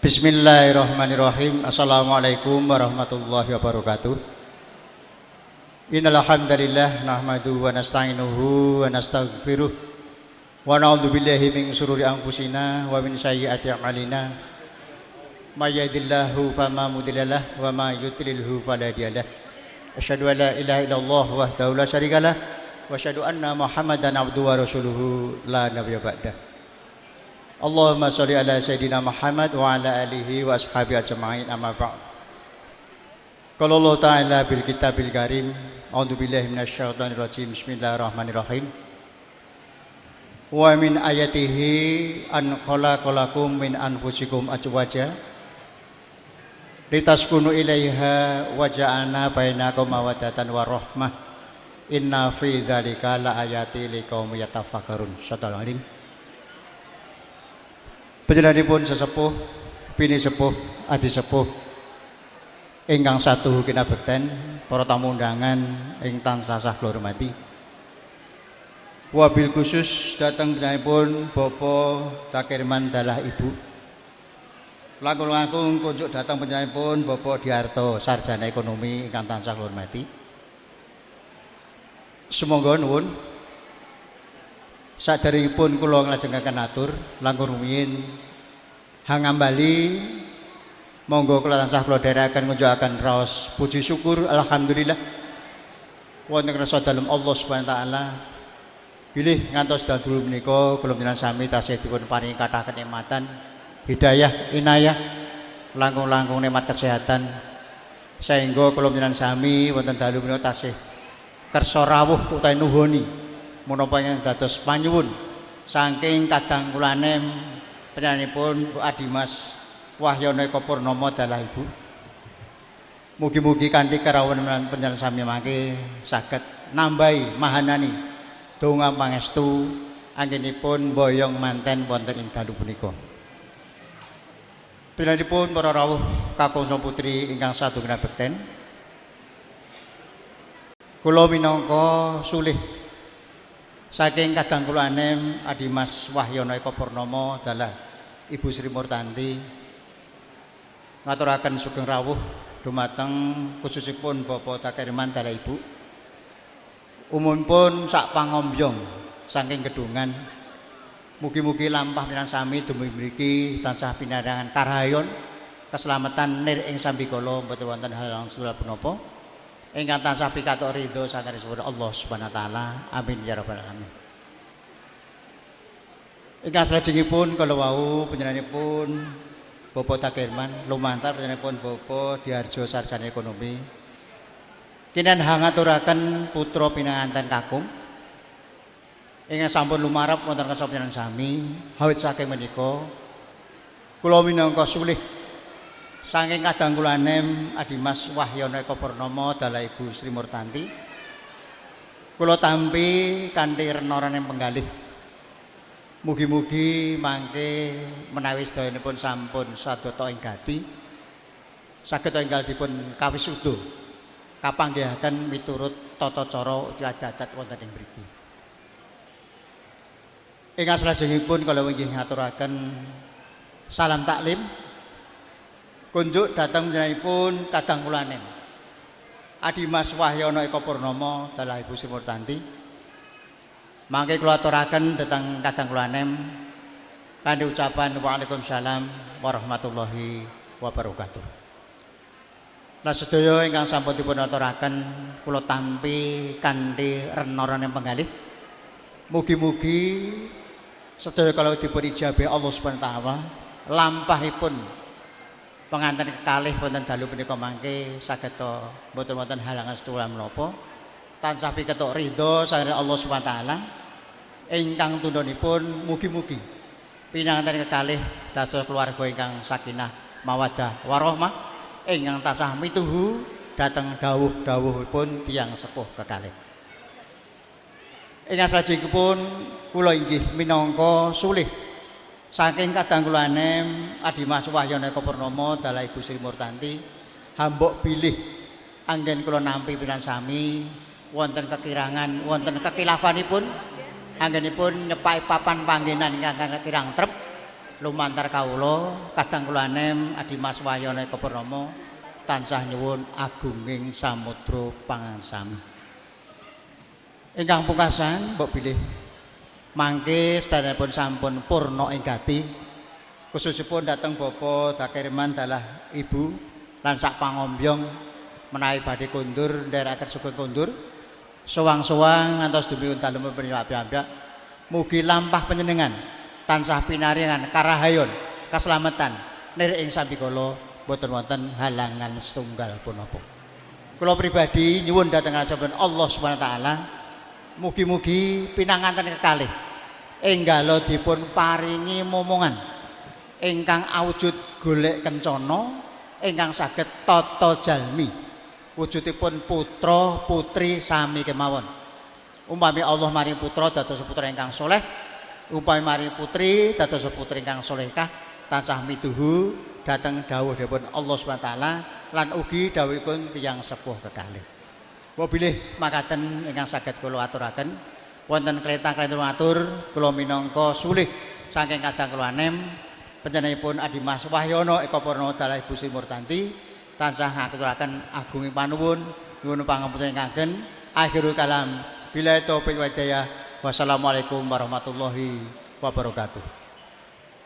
Bismillahirrahmanirrahim. Assalamualaikum warahmatullahi wabarakatuh. Innal hamdalillah nahmaduhu wa nasta'inuhu wa nastaghfiruh wa na'udzu billahi min syururi anfusina wa min sayyiati a'malina. May yahdihillahu fama mudhillalah wa may yudlilhu fala hadiyalah. Asyhadu an la ilaha illallah wahdahu la syarikalah wa asyhadu anna Muhammadan abduhu wa rasuluhu la nabiyya ba'dah. Allahumma sholli ala sayyidina Muhammad wa ala alihi wa ashabihi ajma'in amma ba'd. Qala Allah ta'ala bil kitabil karim, a'udzu billahi minasyaitonir rajim. Bismillahirrahmanirrahim. Wa min ayatihi an khalaqalakum min anfusikum azwaja litaskunu ilaiha wa ja'alna bainakum mawaddatan wa rahmah. Inna fi dzalika laayatil liqaumin yatafakkarun. Shadaqal alim. Panjenenganipun sesepuh, bini sepuh, adi sepuh ingkang satu kinabekten, para tamu undangan ing tansah kula hormati. Wabil khusus dateng panjenenganipun Bapak Takirman dalah Ibu. Langkung-langkung kunjuk dateng panjenenganipun Bapak Diarto sarjana ekonomi ingkang tansah kula hormati. Sumangga nuwun saderengipun kula nglajengaken atur langkung rumiyin hangambali monggo kula tansah kula dherekaken ngunjukaken raos puji syukur alhamdulillah wonten rasa dalem Allah Subhanahu wa taala. Bilih ngantos dalu menika kula panjenengan sami tasih dipun paringi kathah kenikmatan, hidayah, inayah, langkung-langkung nikmat kesehatan sehingga kula panjenengan sami wonten dalu menika tasih kersa rawuh utawi nuhoni menapa ingkang dados panyuwun saking kadang kulanem panjenenganipun Bu Adimas Wahyono Eko Purnomo dalah Ibu. Mugi-mugi kanthi karawan panjenengan sami mangke saged nambahi mahanani donga pangestu anggenipun boyong manten wonten ing dalu punika. Panjenenganipun para rawuh kakung putri ingkang sadu kinabekten, kula minangka sulih saking kadang kula anem Adimas Wahyono Eko Purnomo dalah Ibu Sri Murtanti ngaturaken sugeng rawuh dumateng khususipun Bapak Takirman dalah Ibu. Umumipun sak pangombyong saking kedungan. Mugi-mugi lampah pinangan sami dumugi mriki tansah pinaringan karahayon keselamatan nir ing sambikala mboten wonten hal sula punapa. Ingkang tansah pikatuk ridho saking Allah Subhanahu wa taala. Amin ya rabbal alamin. Ingkang salajengipun kala wau panjenenganipun Bapak Takirman lumantar panjenenganipun Bapak Diarjo sarjana ekonomi. Kinen hangaturaken putra pinanganten kakung ingkang sampun lumarap wonten kersa panjenengan sami. Awit saking menika kula minangka sulih saking kadang kula nem Adimas Wahyono Eko Purnomo dalah Ibu Sri Murtanti kula tampi kanthi rena-renaning penggalih. Mugi-mugi mangke menawi sedayanipun sampun sadaya ing gati saged enggal dipun kawisuda kapanggihaken miturut tata cara cacat wonten ing mriki. Ingkang salajengipun kula inggih ngaturaken salam taklim kunjuk datang panjenenganipun kadang kula nem Adimas Wahyono Eko Purnomo dalah Ibu Sri Murtanti. Mangke kula aturaken dhateng kadang kula nem kanthi ucapan Waalaikumsalam warahmatullahi wabarakatuh. Lah sedaya ingkang sampun dipun aturaken kula tampi kanthi rena-renaning penggalih. Mugi-mugi sedaya kalau dipun ijabahi Allah Subhanahu wa taala lampahipun penganten kekalih wonten dalu punika mangke saged mboten wonten halangan setunggal menapa tansah piketuk ridho saking Allah Subhanahu wa taala ingkang tundhonipun mugi-mugi pinanganten kekalih dados keluarga ingkang sakinah mawaddah warahmah ingkang tansah mituhu dhateng dawuh-dawuhipun tiyang sepuh kekalih. Ingkang salajengipun kula inggih minangka sulih saking kadang kula nem Adimas Wahyono Eko Purnomo dalah Ibu Sri Murtanti hambok bilih anggen kula nampi piran sami wonten kekirangan wonten kekilafanipun anggenipun nyepaki papan panggenan ingkang kirang trep lumantar kawula kadang kula nem Adimas Wahyono Eka Purnomo tansah nyuwun agunging samudra pangarsami. Ingkang pungkasan mbok bilih mangke sedanipun sampun purna ing gati khususipun dhateng Bapak Dakirman dalah Ibu lan sak pangombyong menawi badhe kondur nderekaken sugeng kondur sowang-sowang ngantos dumipun dalem piyambak mugi lampah panjenengan tansah pinaringan karahayon kaslametan nir ing sambikala boten wonten halangan setunggal punapa. Kula pribadi nyuwun dhateng rajaipun Allah Subhanahu wa taala mugi-mugi pinanganten kekalih enggalo dipun paringi momongan ingkang awujud golek kencana ingkang saged tata jalmi wujudipun putra putri sami kemawon. Umpami Allah maring putra dados putra ingkang soleh, umpami maring putri dados putri ingkang solehkah tansah mituhu dhateng dawuhipun Allah Subhanahu wa taala lan ugi dawuhipun tiyang sepuh kekalih. Bilih makaten ingkang saged kula aturaken wonten kletang-kletang atur kula minangka sulih saking kadang kula nem panjenenganipun Adimas Wahyono Eka Purnomo dalah Ibu Sri Murtanti tansah ngaturaken agunging panuwun nyuwun pangapunten ingkang ageng. Akhirul kalam billahi taufik wal hidayah. Wassalamualaikum warahmatullahi wabarakatuh.